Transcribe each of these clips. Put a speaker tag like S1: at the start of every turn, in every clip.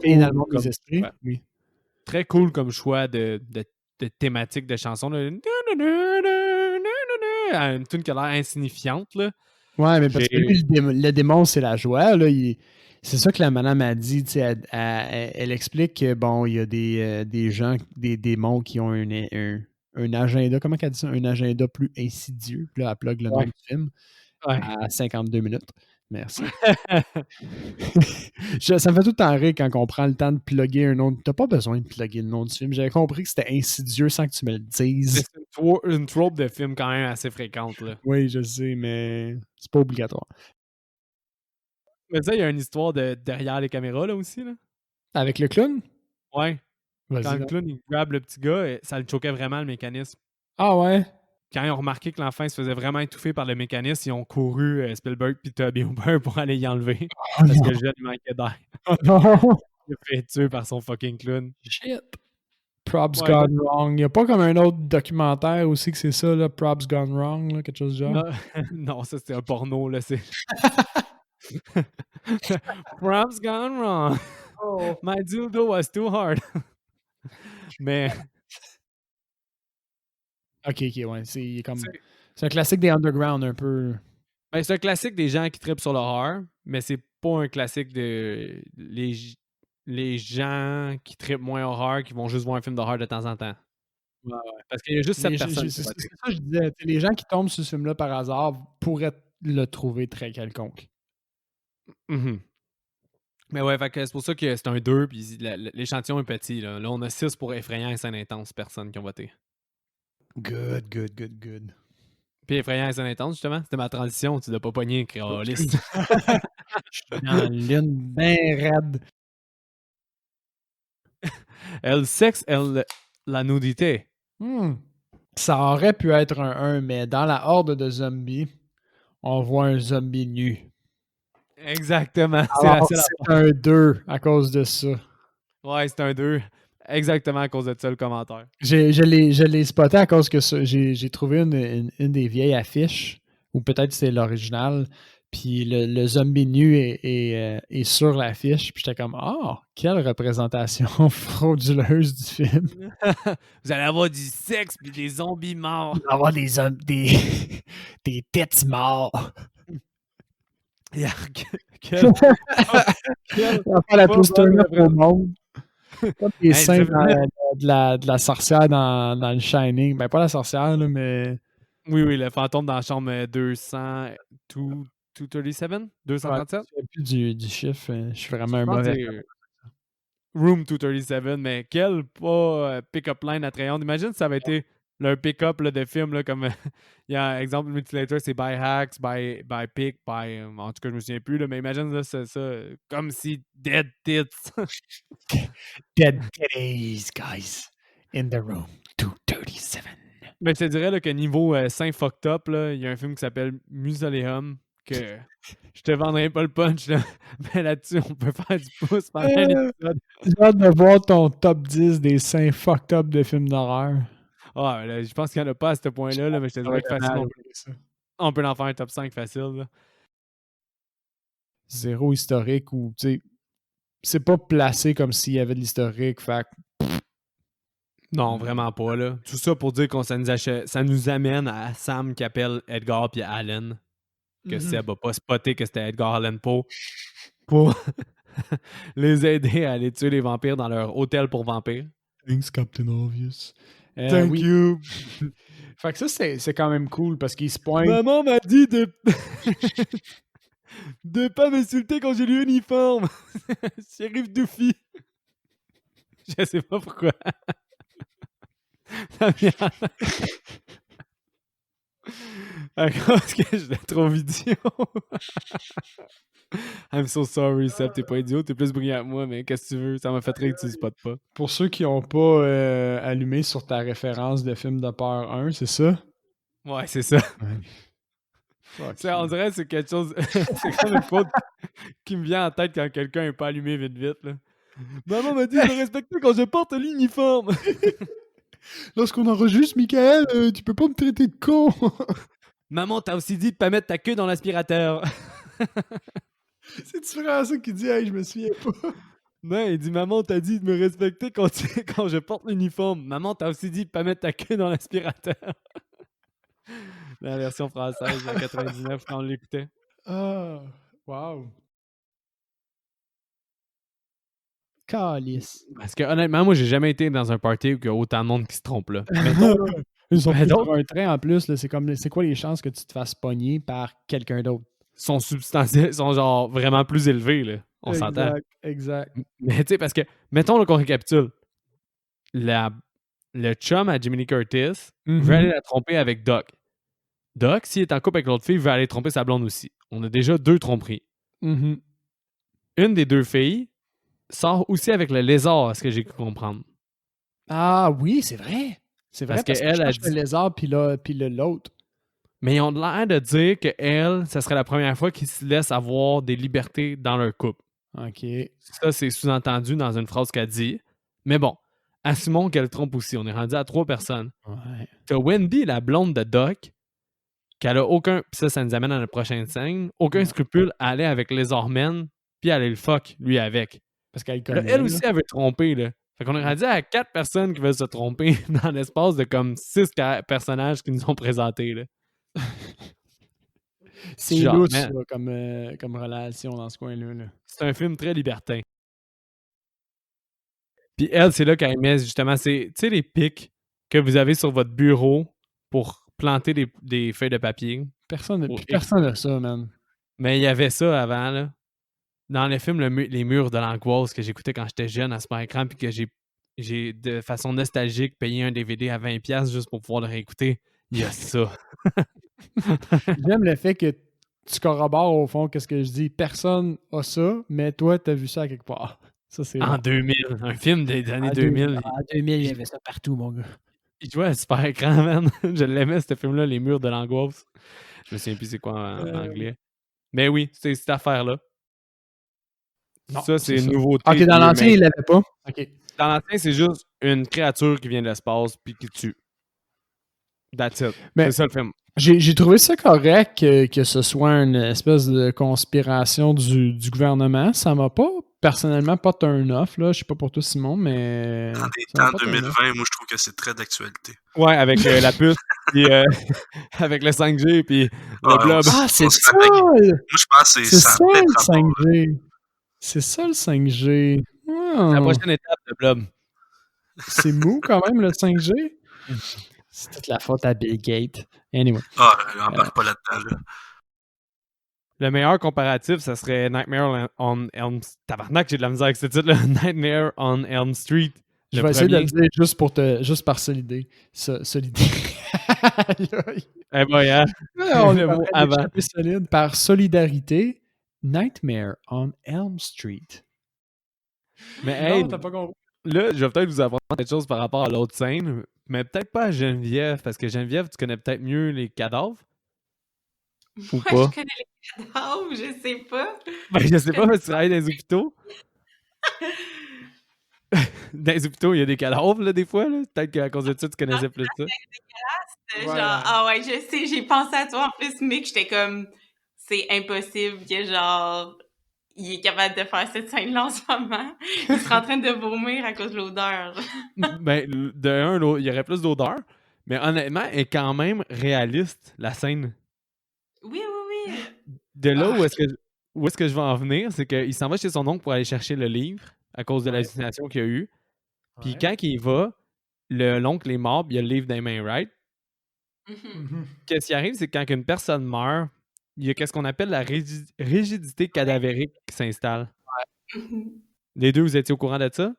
S1: Et dans le
S2: cool
S1: monde des
S2: comme
S1: esprits,
S2: choix.
S1: oui.
S2: Très cool comme choix de thématique de chanson. Là. Une tune qui a l'air insignifiante. Là.
S1: Ouais, mais parce que lui, le démon, c'est la joie. Là, c'est ça que la madame a dit. Elle explique que, bon, il y a des gens, des démons qui ont un agenda, comment elle dit ça? Un agenda plus insidieux. Puis là, elle plug le nom
S2: Ouais.
S1: du film
S2: Ouais.
S1: à 52 minutes. Merci. Ça me fait tout le temps rire quand on prend le temps de plugger un nom. T'as pas besoin de plugger le nom du film. J'avais compris que c'était insidieux sans que tu me le dises.
S2: C'est une trope de film quand même assez fréquente. Là.
S1: Oui, je sais, mais c'est pas obligatoire.
S2: Mais ça, il y a une histoire de derrière les caméras là aussi. Là.
S1: Avec le clown?
S2: Ouais. Quand
S1: Vas-y.
S2: le clown il grab le petit gars, ça le choquait vraiment le mécanisme.
S1: Ah ouais?
S2: Quand ils ont remarqué que l'enfant se faisait vraiment étouffer par le mécanisme, ils ont couru Spielberg et Toby Hooper pour aller y enlever.
S1: Oh
S2: parce
S1: non.
S2: que le jeune il manquait d'air.
S1: Oh non!
S2: Il a fait tuer par son fucking clown.
S1: Shit! Props
S2: Ouais,
S1: Gone Wrong. Il n'y a pas comme un autre documentaire aussi que c'est ça, là, Props Gone Wrong, là, quelque chose du genre?
S2: Non, non, ça c'était un porno, là. C'est. Props gone wrong.
S1: Oh.
S2: My dildo was too hard. Mais.
S1: Ok, ouais. C'est un classique des underground un peu.
S2: Ben, c'est un classique des gens qui trippent sur l'horreur, mais c'est pas un classique de les gens qui trippent moins horreur qui vont juste voir un film d'horreur de temps en temps.
S1: Ouais.
S2: Parce qu'il y a juste 7 personnes.
S1: C'est ça que je disais. Les gens qui tombent sur ce film-là par hasard pourraient le trouver très quelconque.
S2: Mm-hmm. Mais ouais, c'est pour ça que c'est un 2, puis l'échantillon est petit. Là, on a 6 pour effrayant et scène intense personnes qui ont voté.
S1: Good.
S2: Puis effrayant et scène intense, justement, c'était ma transition. Tu l'as pas pogné, créoliste.
S1: Je suis dans la ligne bien raide.
S2: Le sexe, la nudité.
S1: Ça aurait pu être un 1, mais dans la horde de zombies, on voit un zombie nu.
S2: Exactement.
S1: Alors, c'est un 2 à cause de ça.
S2: Ouais, c'est un 2. Exactement à cause de ça, le commentaire.
S1: Je l'ai spoté à cause que j'ai trouvé une des vieilles affiches, ou peut-être c'est l'original, puis le zombie nu est sur l'affiche, puis j'étais comme « Ah, quelle représentation frauduleuse du film! »
S2: Vous allez avoir du sexe puis des zombies morts.
S1: Il va y avoir des têtes morts.
S2: Quel
S1: la plus turn-up au monde. Comme les scènes de la sorcière dans le Shining. Ben, pas la sorcière, là, mais...
S2: Oui, le fantôme dans la chambre 237? 237?
S1: Ouais, je ne plus du chiffre. Je suis vraiment un mauvais...
S2: Room 237, mais quel pas pick-up line attrayante. Imagine si ça avait été leur pick-up de film, là, comme il y a exemple Mutilator, c'est by hacks, by pick, by. En tout cas, je me souviens plus, là, mais imagine là, c'est ça, comme si Dead Tits.
S1: Dead Titties, guys, in the room 237.
S2: Mais je te dirais là, que niveau saint fucked up, il y a un film qui s'appelle Mausoleum, que je te vendrai pas le punch, là, mais là-dessus, on peut faire du pouce pendant un épisode.
S1: J'ai hâte de voir ton top 10 des saints fucked up de films d'horreur.
S2: Ah, là, je pense qu'il n'y en a pas à ce point-là, là, mais je te dirais que facile, on peut en faire un top 5 facile. Là.
S1: Zéro historique ou, tu sais, c'est pas placé comme s'il y avait de l'historique, fait
S2: non, vraiment pas, là. Tout ça pour dire que ça nous amène à Sam qui appelle Edgar puis Allen, que Seb a pas spoté que c'était Edgar Allan Poe, pour les aider à aller tuer les vampires dans leur hôtel pour vampires.
S1: Thanks, Captain Obvious.
S2: Thank you.
S1: Fait que ça, c'est quand même cool parce qu'il se pointe.
S2: Maman m'a dit de de pas m'insulter quand j'ai l'uniforme. Shérif Doofy. Je sais pas pourquoi. Ça vient. À cause que je l'ai trop idiot. I'm so sorry, Seb, t'es pas idiot, t'es plus brillant que moi, mais qu'est-ce que tu veux? Ça m'a fait rire que tu le spottes pas.
S1: Pour ceux qui n'ont pas allumé sur ta référence de film de peur 1, c'est ça?
S2: Ouais, c'est ça. On dirait que c'est quelque chose. C'est comme une faute qui me vient en tête quand quelqu'un n'est pas allumé vite. Là. Maman m'a dit de me respecter quand je porte l'uniforme.
S1: Lorsqu'on enregistre, Michael, tu peux pas me traiter de con.
S2: Maman t'a aussi dit de pas mettre ta queue dans l'aspirateur.
S1: C'est différent ça qui dit, hey, je me souviens pas.
S2: Non, il dit maman t'a dit de me respecter quand, quand je porte l'uniforme. Maman t'a aussi dit de pas mettre ta queue dans l'aspirateur. La version française en 99 quand on l'écoutait.
S1: Ah, wow. Calice.
S2: Parce que honnêtement, moi j'ai jamais été dans un party où il y a autant de monde qui se trompe là. Mettons, là,
S1: Ils sont pris
S2: mettons,
S1: sur un train en plus. Là, c'est comme, c'est quoi les chances que tu te fasses pogner par quelqu'un d'autre?
S2: sont substantiels, sont genre vraiment plus élevés là. On s'entend.
S1: Exact.
S2: Mais tu sais, parce que, mettons qu'on récapitule. Le chum à Jiminy Curtis veut aller la tromper avec Doc. Doc, s'il est en couple avec l'autre fille, veut aller tromper sa blonde aussi. On a déjà 2 tromperies.
S1: Mhm.
S2: Une des 2 filles sort aussi avec le lézard, à ce que j'ai pu comprendre.
S1: Ah oui, c'est vrai. C'est vrai
S2: Parce
S1: parce que
S2: qu'elle
S1: je
S2: a
S1: cherche le
S2: dit.
S1: lézard puis l'autre.
S2: Mais ils ont l'air de dire que elle, ça serait la première fois qu'ils se laissent avoir des libertés dans leur couple.
S1: OK.
S2: Ça, c'est sous-entendu dans une phrase qu'elle dit. Mais bon, assumons qu'elle trompe aussi. On est rendu à 3 personnes.
S1: Ouais.
S2: T'as Wendy, la blonde de Doc, qu'elle a aucun. Pis ça nous amène à la prochaine scène. Aucun scrupule à aller avec les Ormen, puis aller le fuck, lui, avec.
S1: Parce qu'elle
S2: Là,
S1: connaît.
S2: elle aussi, elle veut tromper, là. Fait qu'on est rendu à 4 personnes qui veulent se tromper dans l'espace de comme 6 personnages qui nous ont présentés, là.
S1: C'est
S2: Genre,
S1: louche,
S2: man,
S1: ça, comme relation dans ce coin-là. Là.
S2: c'est un film très libertin. Puis elle, c'est là qu'elle met justement, tu sais, les pics que vous avez sur votre bureau pour planter des feuilles de papier.
S1: Personne
S2: Pour
S1: n'a ça, man.
S2: Mais il y avait ça avant, là. Dans le film Les Murs de l'angoisse que j'écoutais quand j'étais jeune à super écran, puis que j'ai de façon nostalgique payé un DVD à 20$ juste pour pouvoir le réécouter. Il y a ça.
S1: J'aime le fait que tu corrobores au fond qu'est-ce que je dis. Personne a ça, mais toi, t'as vu ça à quelque part. Ça, c'est
S2: En
S1: bon.
S2: 2000, un film des années
S1: En
S2: 2000.
S1: En 2000, il y avait ça partout, mon gars.
S2: Il jouait à super écran, man. Je l'aimais, ce film-là, Les Murs de l'angoisse. Je me souviens plus c'est quoi en anglais. Mais oui, c'est cette affaire-là.
S1: Non,
S2: Ça, c'est une
S1: ça.
S2: nouveauté.
S1: OK, dans l'ancien, il l'avait pas. OK.
S2: Dans l'ancien, c'est juste une créature qui vient de l'espace puis qui tue. That's it.
S1: Mais
S2: c'est ça le film.
S1: j'ai trouvé ça correct que ce soit une espèce de conspiration du gouvernement. Ça m'a pas, personnellement, pas turn off. Là. Je sais pas pour toi, Simon, mais.
S3: Dans des temps 2020, moi, je trouve que c'est très d'actualité.
S2: Ouais, avec la puce, puis avec le 5G, puis le blob.
S1: Ah, c'est ça!
S3: Moi, je pense que
S1: C'est ça,
S3: peut-être
S1: le 5G. C'est ça, le 5G.
S2: La prochaine étape, le blob.
S1: C'est mou, quand même, le 5G. C'est toute la faute à Bill Gates. Anyway.
S3: Ah, j'embarque pas là-dedans, là.
S2: Le meilleur comparatif, ça serait Nightmare on Elm... Tabarnak, j'ai de la misère avec ce titre-là. Nightmare on Elm Street.
S1: Je vais essayer de le dire juste par solidité. Solidité.
S2: Eh ben, hein?
S1: On le mot avant. Solide. Par solidarité, Nightmare on Elm Street.
S2: Mais hey,
S1: non, t'as pas compris.
S2: Là, je vais peut-être vous apprendre quelque chose par rapport à l'autre scène, mais peut-être pas à Geneviève, parce que Geneviève, tu connais peut-être mieux les cadavres. Ou
S4: Moi,
S2: pas?
S4: je connais les cadavres, je sais pas.
S2: Ben, je sais pas, mais tu travailles dans les hôpitaux. Dans les hôpitaux, il y a des cadavres, là, des fois. Là. Peut-être qu'à cause de ça, tu connaissais plus ça.
S4: Genre, ah ouais, je sais, j'ai pensé à toi en plus, Mick, j'étais comme, c'est impossible que genre, il est capable de faire cette scène-là en ce moment. Il serait en train de vomir à cause de l'odeur.
S2: Ben, de un, il y aurait plus d'odeur, mais honnêtement, elle est quand même réaliste, la scène.
S4: Oui, oui, oui.
S2: De là où est-ce que je vais en venir, c'est qu'il s'en va chez son oncle pour aller chercher le livre à cause de l'hallucination qu'il a eue. Puis quand il va, l'oncle est mort, puis il y a le livre dans les mains, right? Qu'est-ce qui arrive, c'est que quand une personne meurt, il y a qu'est-ce qu'on appelle la rigidité cadavérique qui s'installe. Les deux, vous étiez au courant de ça?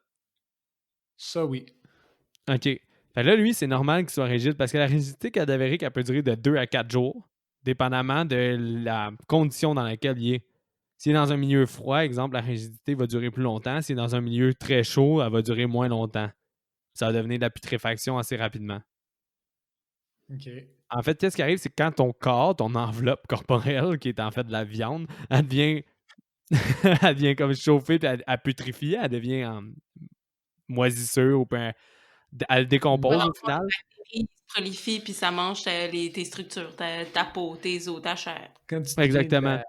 S1: Ça, oui.
S2: OK. Fait là, lui, c'est normal qu'il soit rigide parce que la rigidité cadavérique, elle peut durer de 2 à 4 jours, dépendamment de la condition dans laquelle il est. S'il est dans un milieu froid, exemple, la rigidité va durer plus longtemps. S'il est dans un milieu très chaud, elle va durer moins longtemps. Ça va devenir de la putréfaction assez rapidement.
S1: OK.
S2: En fait, qu'est-ce qui arrive, c'est que quand ton corps, ton enveloppe corporelle, qui est en fait de la viande, elle devient comme chauffée, puis elle putrifie, elle devient moisissure, ou elle décompose au final.
S4: Il se prolifie, puis ça mange tes structures, ta peau, tes os, ta chair.
S2: Exactement.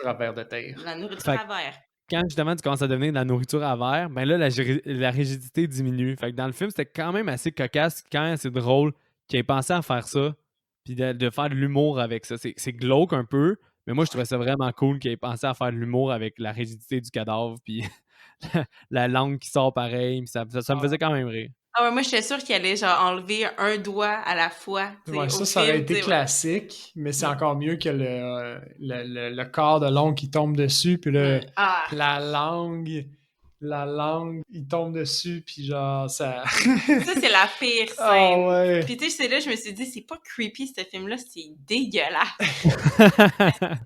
S1: À verre de terre.
S4: La nourriture à verre.
S2: quand justement tu commences à devenir de la nourriture à verre, ben là, la rigidité diminue. Fait que dans le film, c'était quand même assez cocasse, quand même assez drôle qu'il ait pensé à faire ça, puis de faire de l'humour avec ça. C'est glauque un peu, mais moi, je trouvais ça vraiment cool qu'il ait pensé à faire de l'humour avec la rigidité du cadavre, puis la langue qui sort pareil, puis ça me faisait quand même rire.
S4: Ah ouais, moi, j'étais sûre qu'il allait genre enlever un doigt à la fois.
S1: Ouais, ça aurait été classique, mais c'est encore mieux que le corps de l'ongle qui tombe dessus, puis la langue, il tombe dessus, puis genre, ça...
S4: Ça, c'est la pire scène.
S1: Ah ouais.
S4: Puis tu sais, c'est là, je me suis dit, c'est pas creepy, ce film-là, c'est dégueulasse.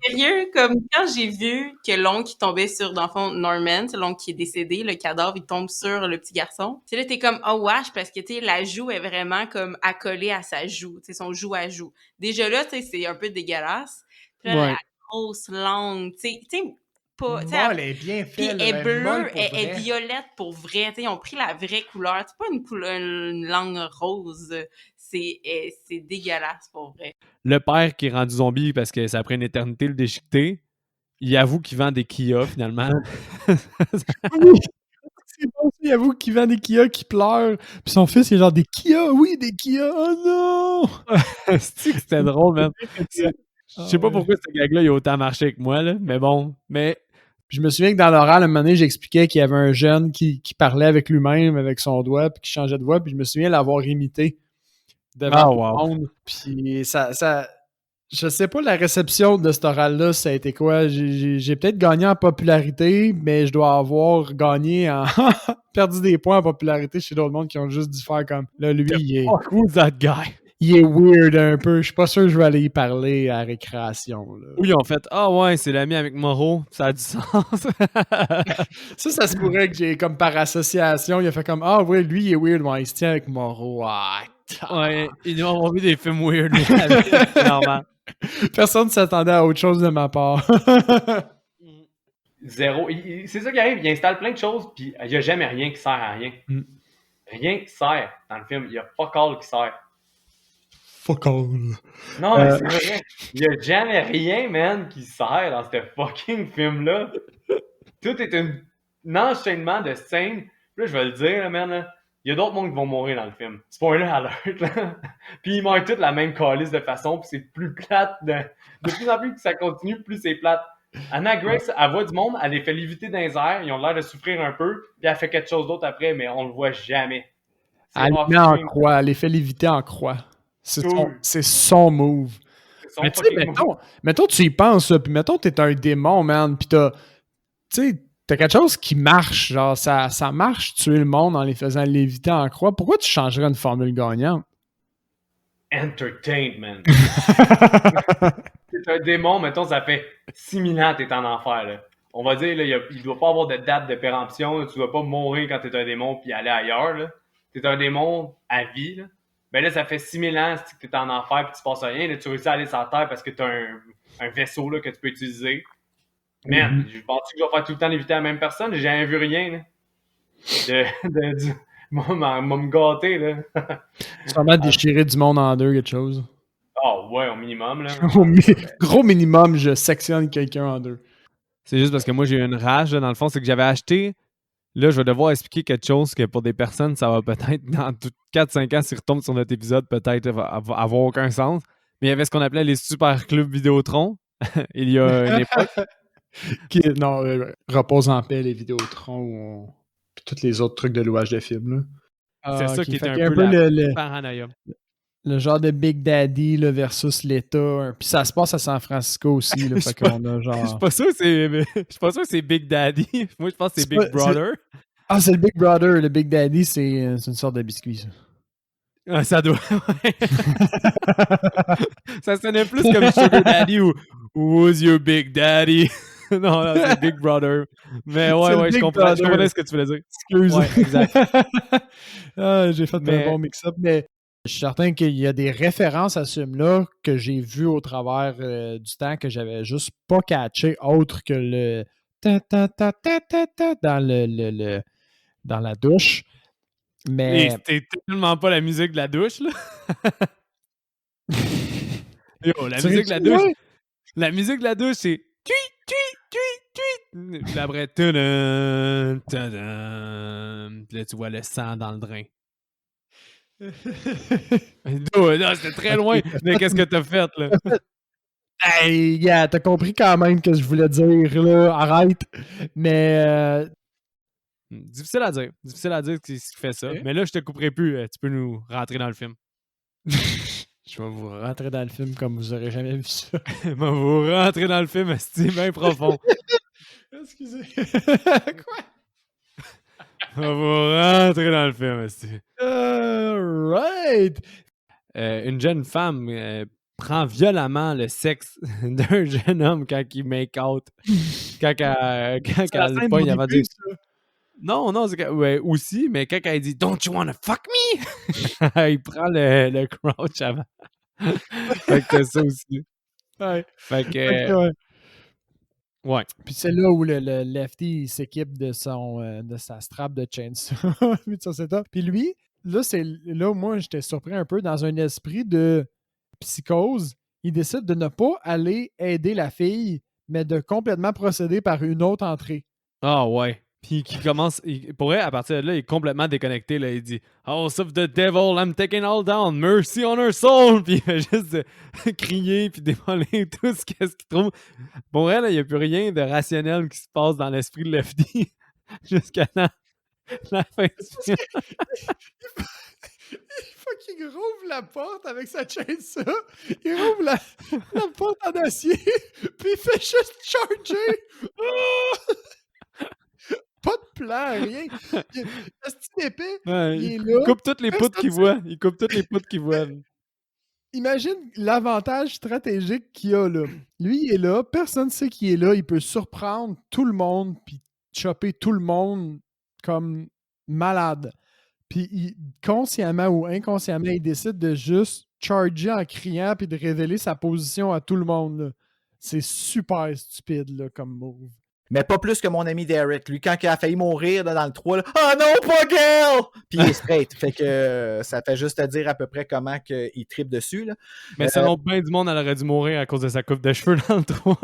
S4: Sérieux, comme quand j'ai vu que l'ongle qui tombait sur, dans le fond, Norman, c'est l'ongle qui est décédé, le cadavre, il tombe sur le petit garçon. Tu sais, là, t'es comme, oh wesh, parce que, tu sais, la joue est vraiment comme accolée à sa joue, tu sais, son joue à joue. Déjà là, tu sais, c'est un peu dégueulasse. Puis là, la grosse langue, tu sais, pas...
S1: elle est bien faite.
S4: Puis elle est bleue, elle est violette pour vrai. Tu sais, ils ont pris la vraie couleur. C'est pas une langue rose. C'est dégueulasse pour vrai.
S2: Le père qui est rendu zombie parce que ça a pris une éternité le déchiqueter, il avoue qu'il vend des Kia finalement.
S1: C'est bon, il avoue qu'il vend des Kia qui pleure. Puis son fils, il est genre des Kia, oui, des Kia, oh non!
S2: C'était drôle, même. Je sais pas pourquoi ce gag-là, il a autant marché avec moi, là, mais bon.
S1: Puis je me souviens que dans l'oral, à un moment donné, j'expliquais qu'il y avait un jeune qui parlait avec lui-même, avec son doigt, puis qui changeait de voix, puis je me souviens l'avoir imité devant tout le monde. Puis ça, je sais pas la réception de cet oral-là, ça a été quoi. J'ai peut-être gagné en popularité, mais je dois avoir gagné en perdu des points en popularité chez d'autres mondes qui ont juste dû faire comme là, lui,
S2: who's that guy?
S1: Il est weird un peu. Je suis pas sûr que je vais aller y parler à la récréation. Là.
S2: Oui, ils ont fait ah ouais, c'est l'ami avec Moreau. Ça a du sens.
S1: ça se pourrait que j'ai comme par association, il a fait comme ah ouais, lui, il est weird. Ouais, il se tient avec Moreau.
S2: Ouais, ils nous ont vu des films weird. Normal.
S1: Personne ne s'attendait à autre chose de ma part.
S5: Zéro. C'est ça qui arrive. Il installe plein de choses, puis il n'y a jamais rien qui sert à rien. Rien qui sert dans le film. Il y a fuck all qui sert.
S1: Fuck all.
S5: Non, mais c'est vrai. Il n'y a jamais rien, man, qui sert dans ce fucking film-là. Tout est un enchaînement de scènes. Puis là, je vais le dire, man, là, il y a d'autres mondes qui vont mourir dans le film. Spoiler alert, là. Puis ils meurent tous la même calice de façon, puis c'est plus plate. De plus en plus que ça continue, plus c'est plate. Anna Grace, elle voit du monde, elle les fait léviter dans les airs, ils ont l'air de souffrir un peu, puis elle fait quelque chose d'autre après, mais on le voit jamais.
S1: Elle les met en croix, elle les fait léviter en croix. C'est son move. Mais tu sais, mettons, tu y penses, puis mettons, t'es un démon, man, puis t'as quelque chose qui marche, genre, ça marche tuer le monde en les faisant léviter en croix. Pourquoi tu changerais une formule gagnante?
S5: Entertainment. C'est un démon, mettons, ça fait 6000 ans que t'es en enfer, là. On va dire, là, il doit pas avoir de date de péremption, là. Tu dois pas mourir quand t'es un démon puis aller ailleurs, là. T'es un démon à vie, là. Ben là, ça fait 6000 ans que t'es en enfer puis tu passes rien, là, tu réussis à aller sur la terre parce que t'as un vaisseau, là, que tu peux utiliser. Man, je pense que je vais faire tout le temps léviter la même personne, j'ai jamais vu rien, là. M'a me gâter, là.
S1: Sûrement déchirer du monde en deux, quelque chose.
S5: Ah ouais, au minimum, là.
S1: Gros minimum, je sectionne quelqu'un en deux.
S2: C'est juste parce que moi, j'ai eu une rage, là, dans le fond, c'est que j'avais acheté... Là, je vais devoir expliquer quelque chose que pour des personnes, ça va peut-être, dans 4-5 ans, s'ils retombent sur notre épisode, peut-être avoir aucun sens. Mais il y avait ce qu'on appelait les super clubs Vidéotron. Il y a une époque.
S1: Repose en paix, les Vidéotron, puis tous les autres trucs de louage de films.
S2: C'est ça qui était un peu la paranoïa.
S1: Le genre de Big Daddy là, versus l'État. Puis ça se passe à San Francisco aussi. Là, fait qu'on a genre...
S2: Je suis pas sûr que c'est Big Daddy. Moi, je pense que c'est Big Brother.
S1: Ah, c'est le Big Brother. Le Big Daddy, c'est une sorte de biscuit, ça.
S2: Ah, ça doit... Ça sonnait plus comme Sugar Daddy ou Who's your Big Daddy? Non, c'est Big Brother. Mais ouais, je comprends ce que tu voulais dire.
S1: Excuse.
S2: Ouais, exact.
S1: J'ai fait un bon mix-up, mais... Je suis certain qu'il y a des références à ce film-là que j'ai vu au travers du temps que j'avais juste pas catché autre que le dans la douche. Mais
S2: c'était tellement pas la musique de la douche, là. Yo, la musique de la douche, c'est tweet. Puis après, tadam, tadam. Puis là, tu vois le sang dans le drain. Non, c'était très loin. Mais qu'est-ce que t'as fait, là?
S1: Hey, yeah, t'as compris quand même que je voulais dire, là, arrête. Mais
S2: Difficile à dire. Difficile à dire qui fait ça.
S1: Okay.
S2: Mais là, je te couperai plus. Tu peux nous rentrer dans le film.
S1: je vais vous rentrer dans le film comme vous aurez jamais vu ça.
S2: Vous rentrer dans le film, c'est bien profond.
S1: Excusez. Quoi?
S2: Vous rentrer dans le film, c'est.
S1: Right.
S2: Une jeune femme prend violemment le sexe d'un jeune homme quand il make out. Quand elle le pogne avant de dire. Non, c'est ouais, aussi, mais quand elle dit Don't you wanna fuck me? Il prend le crouch avant. Fait que c'est ça aussi.
S1: Ouais.
S2: Fait que. Ouais.
S1: Puis c'est là où le lefty il s'équipe de sa strap de chainsaw. Puis lui, là, moi, j'étais surpris un peu dans un esprit de psychose. Il décide de ne pas aller aider la fille, mais de complètement procéder par une autre entrée.
S2: Ah ouais. Puis qui commence, pour elle, à partir de là, il est complètement déconnecté. Là. Il dit House of the devil, I'm taking all down, mercy on her soul. Puis il fait juste crier puis démolir tout ce qu'il trouve. Pour elle, il n'y a plus rien de rationnel qui se passe dans l'esprit de Lefty jusqu'à la fin du film.
S1: Il faut qu'il rouvre la porte avec sa chainsaw. Il rouvre la porte en acier, puis il fait juste charger. Pas de plan, rien. C'est épais.
S2: Ouais,
S1: il est là.
S2: Il coupe toutes les poutres qu'il voit. Il coupe toutes les poutres qu'il voit.
S1: Imagine l'avantage stratégique qu'il a là. Lui, il est là. Personne ne sait qu'il est là. Il peut surprendre tout le monde puis chopper tout le monde comme malade. Puis consciemment ou inconsciemment, il décide de juste charger en criant puis de révéler sa position à tout le monde. Là. C'est super stupide là, comme move.
S6: Mais pas plus que mon ami Derek. Lui, quand il a failli mourir là, dans le 3, là, « Ah non, pas girl! » Puis il est straight. Fait que ça fait juste à dire à peu près comment il tripe dessus. Là.
S2: Mais selon bien du monde, elle aurait dû mourir à cause de sa coupe de cheveux dans le 3.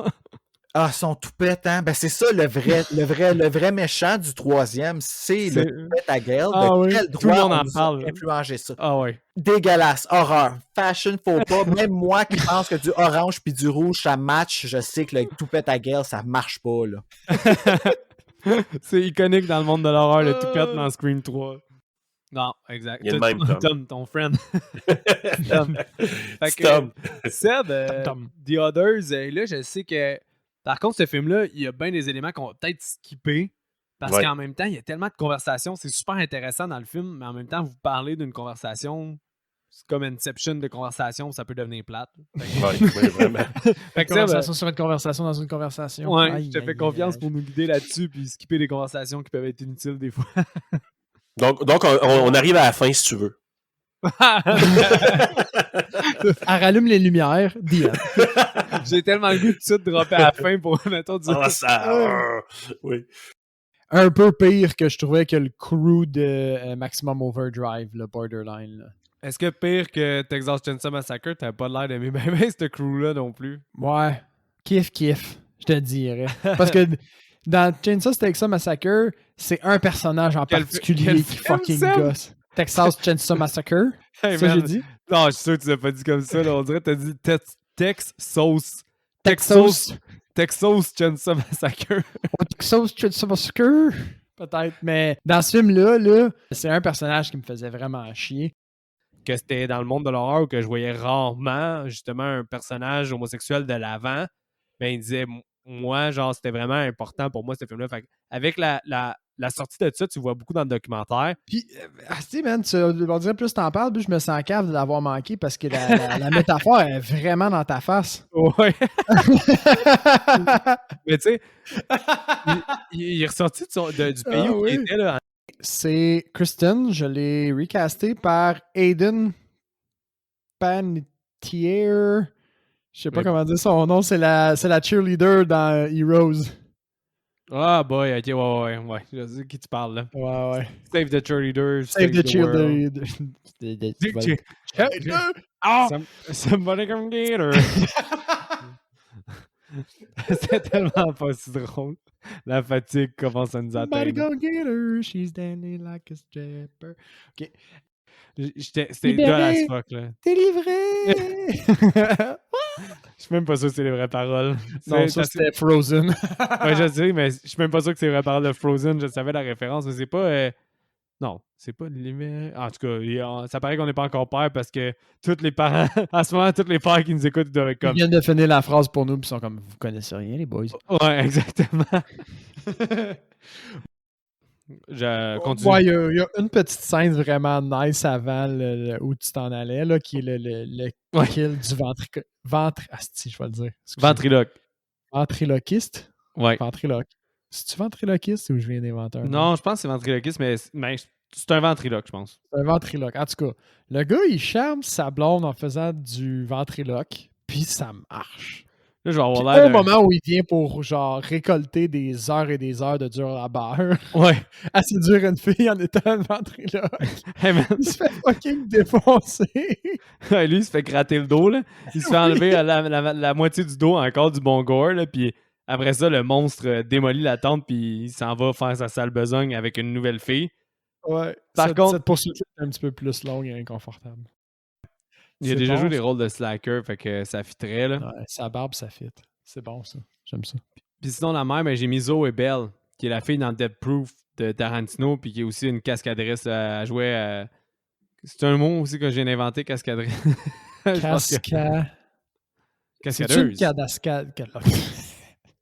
S6: Ah, son toupette, hein? Ben c'est ça le vrai méchant du 3e, c'est le toupette à girl.
S2: Ah,
S6: de
S2: oui.
S6: quel
S2: Tout le
S6: droit
S2: monde en
S6: on
S2: parle.
S6: a influencé ça?
S2: Ah ouais.
S6: Dégueulasse, horreur, fashion, faux pas. Même moi qui pense que du orange puis du rouge, ça match, je sais que le toupette à girl, ça marche pas, là.
S2: C'est iconique dans le monde de l'horreur, le toupette dans Scream 3. Non, exact.
S7: Il y a le même
S2: Tom, ton friend. Tom. Fait que,
S7: Tom.
S2: Seb, The Others, là, je sais que par contre, ce film-là, il y a bien des éléments qu'on va peut-être skipper parce qu'en même temps, il y a tellement de conversations. C'est super intéressant dans le film, mais en même temps, vous parlez d'une conversation, c'est comme Inception de conversation, ça peut devenir plate.
S7: Oui, vraiment.
S1: Fait que conversation sur une conversation dans une conversation.
S2: Ouais, je te fais confiance pour nous guider là-dessus puis skipper des conversations qui peuvent être inutiles des fois.
S7: Donc on arrive à la fin, si tu veux.
S1: Elle rallume les lumières.
S2: J'ai tellement le goût de tout dropper à la fin pour, mettons, dire...
S7: Ah, ça... oui.
S1: Un peu pire que je trouvais que le crew de Maximum Overdrive, le Borderline. Là.
S2: Est-ce que pire que Texas Chainsaw Massacre, t'avais pas l'air d'aimer bien ce crew-là non plus?
S1: Ouais. Kiff, je te dirais. Parce que dans Chainsaw Massacre, c'est un personnage en particulier qui fucking gosse. Texas Chainsaw Massacre?
S2: Hey,
S1: c'est ça que j'ai dit?
S2: Non, je suis sûr que tu l'as pas dit comme ça. Là. On dirait que t'as dit Texas Chainsaw Massacre.
S1: Texas Chainsaw Massacre? Peut-être, mais dans ce film-là, là, c'est un personnage qui me faisait vraiment chier.
S2: Que c'était dans le monde de l'horreur où que je voyais rarement, justement, un personnage homosexuel de l'avant. Ben, il disait, moi, genre, c'était vraiment important pour moi, ce film-là. Fait avec la sortie de ça, tu vois beaucoup dans le documentaire.
S1: Puis, tu sais, man, on dirait plus t'en parles, plus je me sens cave de l'avoir manqué parce que la métaphore est vraiment dans ta face.
S2: Ouais. Mais tu sais, il est ressorti du pays où il était, là.
S1: C'est Kristen, je l'ai recasté par Aiden Panettiere. Je sais pas comment dire son nom, c'est la cheerleader dans Heroes.
S2: Ah boy, ok, ouais. Je sais de qui tu parles là.
S1: Ouais.
S2: Save the cheerleader.
S1: Save the cheerleader.
S2: Somebody come get her. C'est tellement pas si drôle. La fatigue commence à nous
S1: Somebody
S2: atteindre.
S1: go get her, she's standing like a stripper. OK.
S2: C'était
S1: Libéré.
S2: dull as fuck, là.
S1: Délivré!
S2: Je suis même pas sûr que c'est les vraies paroles.
S1: Non, ça c'était Frozen.
S2: Ouais, je sais, mais je suis même pas sûr que c'est les vraies paroles de Frozen. Je savais la référence, mais c'est pas... Non, c'est pas libéré. En tout cas, ça paraît qu'on n'est pas encore père parce que tous les parents, à ce moment, tous les pères qui nous écoutent, ils doivent être
S1: Ils
S2: comme...
S1: viennent de finir la phrase pour nous, puis ils sont comme, vous connaissez rien, les boys.
S2: Ouais, exactement. Je continue.
S1: Ouais, il y a une petite scène vraiment nice avant où tu t'en allais, là, qui est le
S2: Ouais.
S1: kill du asti, je vais le dire. Excusez.
S2: Ventriloque.
S1: Ventriloquiste?
S2: Ouais.
S1: Ventriloque. C'est-tu ventriloquiste ou je viens d'inventer un nom?
S2: Non, je pense que c'est ventriloquiste, mais c'est un ventriloque, je pense.
S1: C'est un ventriloque. En tout cas, le gars, il charme sa blonde en faisant du ventriloque, puis ça marche.
S2: Là, je vais avoir
S1: Puis
S2: l'air
S1: un
S2: d'un-
S1: moment où il vient pour, genre, récolter des heures et des heures de dur à beurre,
S2: Ouais.
S1: à séduire une fille en étant un ventriloque.
S2: Hey, man.
S1: Il se fait fucking défoncer.
S2: Lui, il se fait gratter le dos, là. Il se fait enlever la moitié du dos encore du bon gore, là. Puis après ça, le monstre démolit la tente, puis il s'en va faire sa sale besogne avec une nouvelle fille.
S1: Ouais.
S2: Par contre-
S1: Cette poursuite est un petit peu plus longue et inconfortable.
S2: Il a
S1: C'est
S2: déjà
S1: bon,
S2: joué des
S1: ça.
S2: rôles de slacker, fait que ça fitterait, là.
S1: Ouais, sa barbe, ça fit. C'est bon, ça. J'aime ça.
S2: Puis sinon, la mère, ben, j'ai mis Zoe Bell, qui est la fille dans Dead Proof de Tarantino, puis qui est aussi une cascadrice à jouer. C'est un mot aussi que je viens d'inventer, cascadrice. Je pense que-
S1: C'est-tu une
S2: Cascadeuse.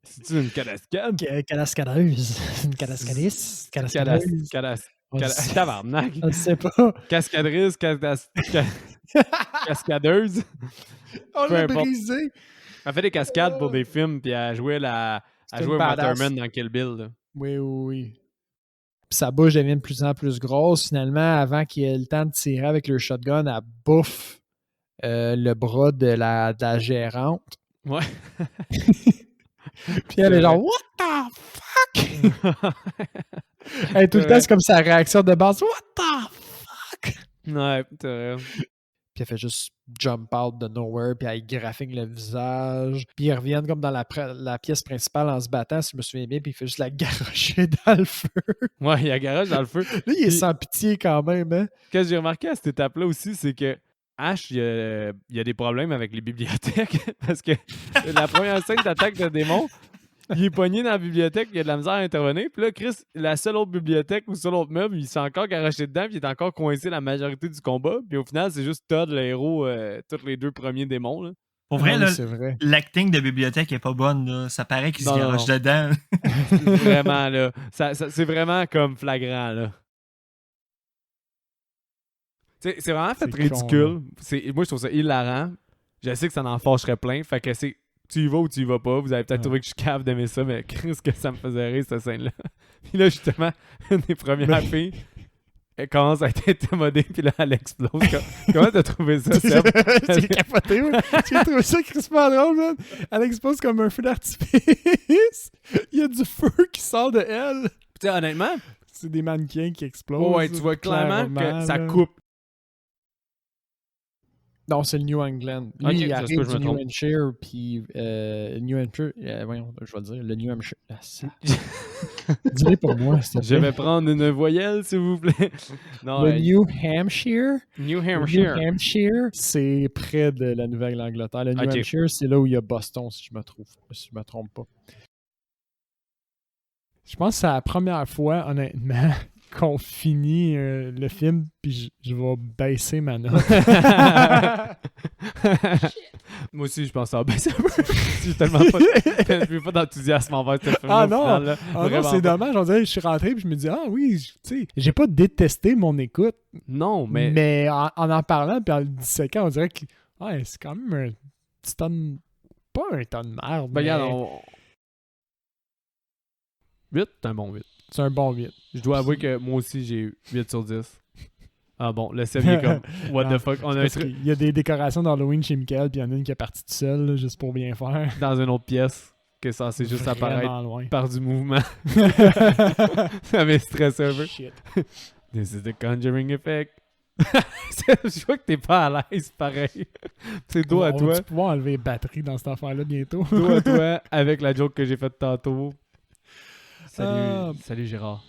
S2: C'est-tu une cadascade?
S1: Cadascadeuse. Une cadascadisse. Cadascadeuse. On le sait-
S2: Tabarnak.
S1: on le sait pas.
S2: Cascadrice, cascadeuse.
S1: On
S2: Peu
S1: l'a
S2: importe.
S1: brisé.
S2: Elle fait des cascades pour des films, puis elle jouait
S1: C'est
S2: elle
S1: une
S2: jouait
S1: badass.
S2: Waterman dans Kill Bill. Là.
S1: Oui, oui, oui. Puis sa bouche devient de plus en plus grosse. Finalement, avant qu'il ait le temps de tirer avec le shotgun, elle bouffe le bras de la gérante.
S2: Ouais.
S1: Puis elle est genre, what the fuck? Hey, tout le temps, c'est comme sa réaction de base. What the fuck?
S2: Ouais, c'est vrai.
S1: Puis elle fait juste jump out de nowhere, puis elle graphique le visage. Puis ils reviennent comme dans la pièce principale en se battant, si je me souviens bien, puis il fait juste la garrocher dans le feu.
S2: Ouais, il y a garage dans le feu.
S1: Là, il est sans pitié quand même, hein?
S2: Ce que j'ai remarqué à cette étape-là aussi, c'est que Ash, il y a des problèmes avec les bibliothèques. Parce que la première scène d'attaque de démon, il est pogné dans la bibliothèque, il y a de la misère à intervenir. Puis là, Chris, la seule autre bibliothèque ou seul autre meuble, il s'est encore garoché dedans, puis il est encore coincé la majorité du combat. Puis au final, c'est juste Todd, le héros, tous les deux premiers démons. Là.
S8: Pour vrai,
S1: Ah
S8: là,
S1: oui, c'est vrai.
S8: l'acting de bibliothèque est pas bonne. Là. Ça paraît qu'il se
S2: Non, non,
S8: garoche
S2: non.
S8: dedans.
S2: Vraiment, là. C'est vraiment comme flagrant, là. C'est vraiment fait
S1: C'est
S2: ridicule. Moi, je trouve ça hilarant. Je sais que ça en fâcherait plein. Fait que c'est tu y vas ou tu y vas pas. Vous avez peut-être
S1: Ouais.
S2: trouvé que je suis cave d'aimer ça, mais qu'est-ce que ça me faisait rire, cette scène-là. Puis là, justement, une des premières filles, elle commence à être intimidée, puis là, elle explose. Comment t'as trouvé ça, Seb?
S1: J'ai capoté, ouais. J'ai trouvé ça crispement drôle, man. Elle explose comme un feu d'artifice. Il y a du feu qui sort de elle.
S2: Tu sais, honnêtement,
S1: C'est des mannequins qui explosent.
S2: ouais, tu vois clairement que ça
S1: là.
S2: coupe.
S1: Non, c'est le New England. Lui,
S2: Ok,
S1: il
S2: ça se
S1: arrive
S2: peut, je me
S1: du New
S2: trompe.
S1: Hampshire, puis New Hampshire, voyons, je vais le dire, le New Hampshire. Ah, ça. Dis-le pour moi, s'il te
S2: Je
S1: plaît.
S2: vais prendre une voyelle, s'il vous plaît. Non,
S1: Le New Hampshire.
S2: New
S1: Le
S2: Hampshire.
S1: New Hampshire, c'est près de la Nouvelle-Angleterre. Le New
S2: Ok.
S1: Hampshire, c'est là où il y a Boston, si je me trompe pas. Je pense que c'est la première fois, honnêtement, qu'on finit le film, puis je vais baisser ma note.
S2: Moi aussi, je pense à baisser un peu. J'ai tellement pas d'enthousiasme envers ce film.
S1: Ah non!
S2: là.
S1: Ah non,
S2: Vraiment
S1: c'est
S2: pas.
S1: dommage. On dirait que je suis rentré puis je me dis, ah oui, tu sais, j'ai pas détesté mon écoute,
S2: Non, mais...
S1: mais en parlant puis en le disséquant, on dirait que ouais, c'est quand même un petit tonne, pas un tonne de merde,
S2: Ben,
S1: mais
S2: regarde, 8, c'est un bon 8.
S1: c'est un bon 8.
S2: Je dois avouer que moi aussi, j'ai eu 8 sur 10. Ah bon, le Seb, il est comme, what
S1: Non,
S2: the fuck? On a un
S1: Parce
S2: truc
S1: qu'il y a des décorations d'Halloween chez Michael, puis il y en a une qui est partie toute seule, là, juste pour bien faire.
S2: dans une autre pièce que ça c'est juste apparaître
S1: Vraiment loin.
S2: par du mouvement. Ça m'est stressé un peu.
S1: Shit.
S2: This is the Conjuring Effect. Je vois que t'es pas à l'aise, pareil. C'est dos à
S1: On
S2: toi.
S1: va pouvoir enlever les batteries dans cette affaire-là bientôt.
S2: Dos à toi avec la joke que j'ai faite tantôt. Salut,
S1: Ah.
S2: salut Gérard.